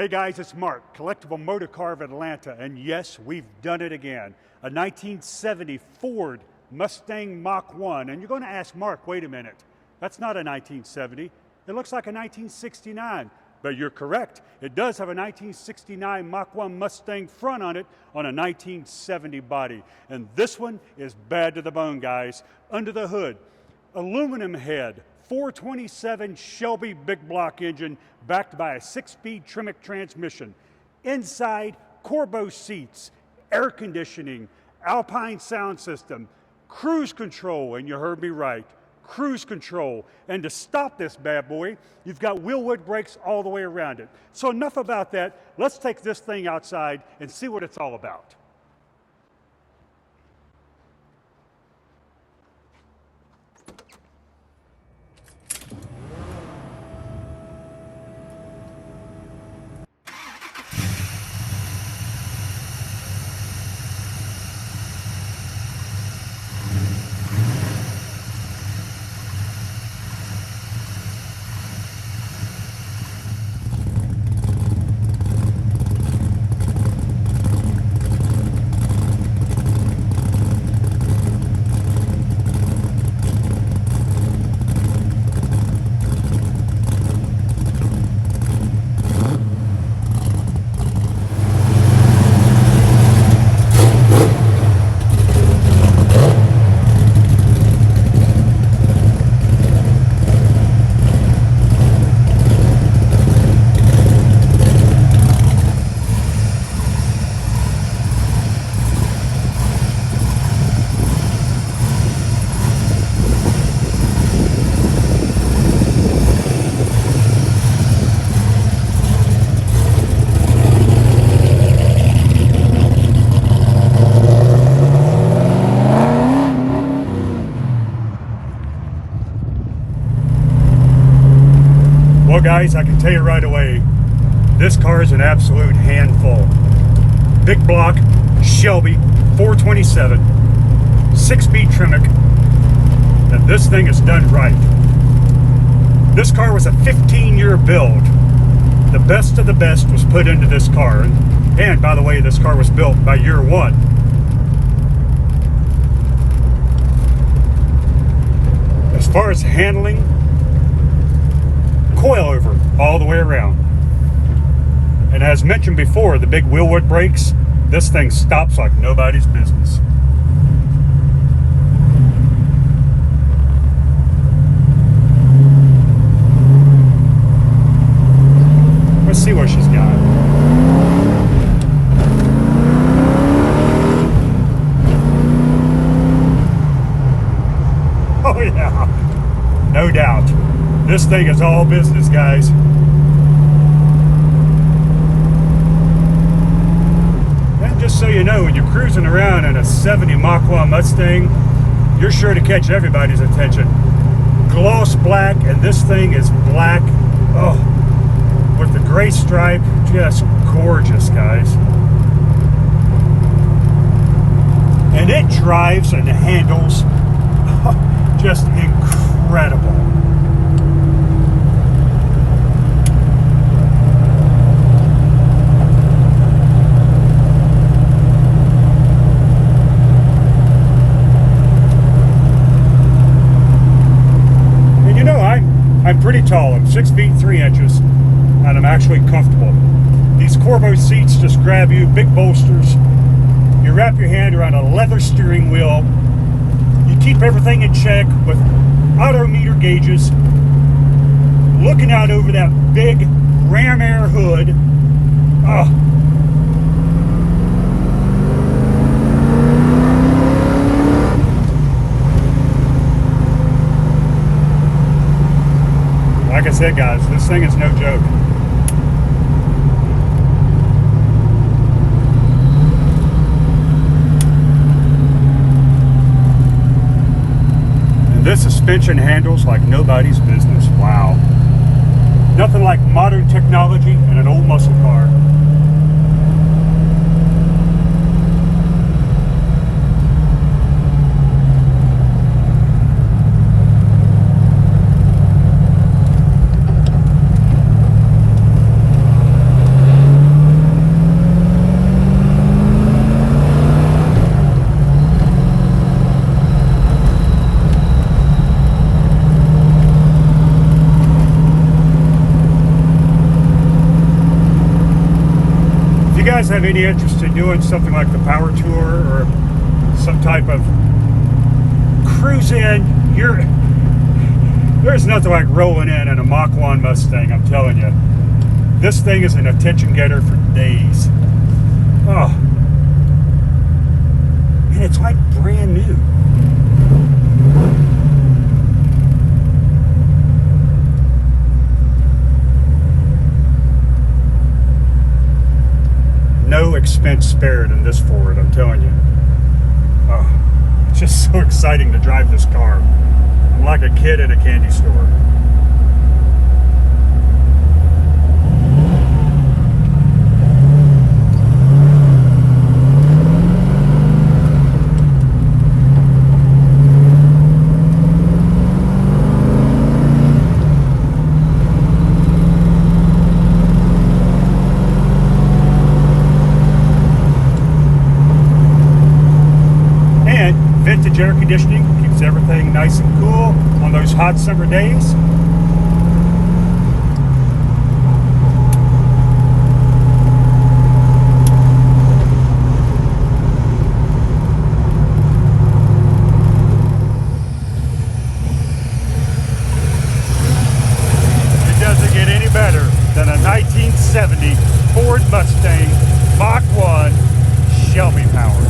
Hey guys, it's Mark, Collectible Motorcar of Atlanta, and yes, we've done it again. A 1970 Ford Mustang Mach-1, and you're going to ask Mark, wait a minute, that's not a 1970, it looks like a 1969. But you're correct, it does have a 1969 Mach-1 Mustang front on it on a 1970 body. And this one is bad to the bone, guys. Under the hood, aluminum head, 427 Shelby big block engine backed by a 6-speed Tremec transmission. Inside, Corbeau seats, air conditioning, Alpine sound system, cruise control, and you heard me right, cruise control. And to stop this bad boy, you've got Wilwood brakes all the way around it. So enough about that. Let's take this thing outside and see what it's all about. Well guys, I can tell you right away, this car is an absolute handful. Big block, Shelby, 427, 6-speed Tremec, and this thing is done right. This car was a 15-year build. The best of the best was put into this car. And by the way, this car was built by year one. As far as handling, coilover all the way around. And as mentioned before, the big Wilwood brakes, this thing stops like nobody's business. Let's see what she's got. Oh yeah, no doubt. This thing is all business, guys. And just so you know, when you're cruising around in a 70 Mach-1 Mustang, you're sure to catch everybody's attention. Gloss black, and this thing is black. Oh, with the gray stripe, just gorgeous, guys. And it drives and handles just incredible. I'm pretty tall, I'm 6 feet 3 inches, and I'm actually comfortable. These Corbeau seats just grab you, big bolsters. You wrap your hand around a leather steering wheel. You keep everything in check with odometer gauges. Looking out over that big ram air hood. Oh. Like I said, guys, this thing is no joke. And this suspension handles like nobody's business. Wow. Nothing like modern technology in an old muscle car. have any interest in doing something like the Power Tour or some type of cruise in, there's nothing like rolling in a Mach-1 Mustang, I'm telling you. This thing is an attention getter for days. Oh. And it's like brand new. No expense spared in this Ford, I'm telling you. Oh, it's just so exciting to drive this car. I'm like a kid in a candy store. Vintage air conditioning keeps everything nice and cool on those hot summer days. It doesn't get any better than a 1970 Ford Mustang Mach-1 Shelby powered.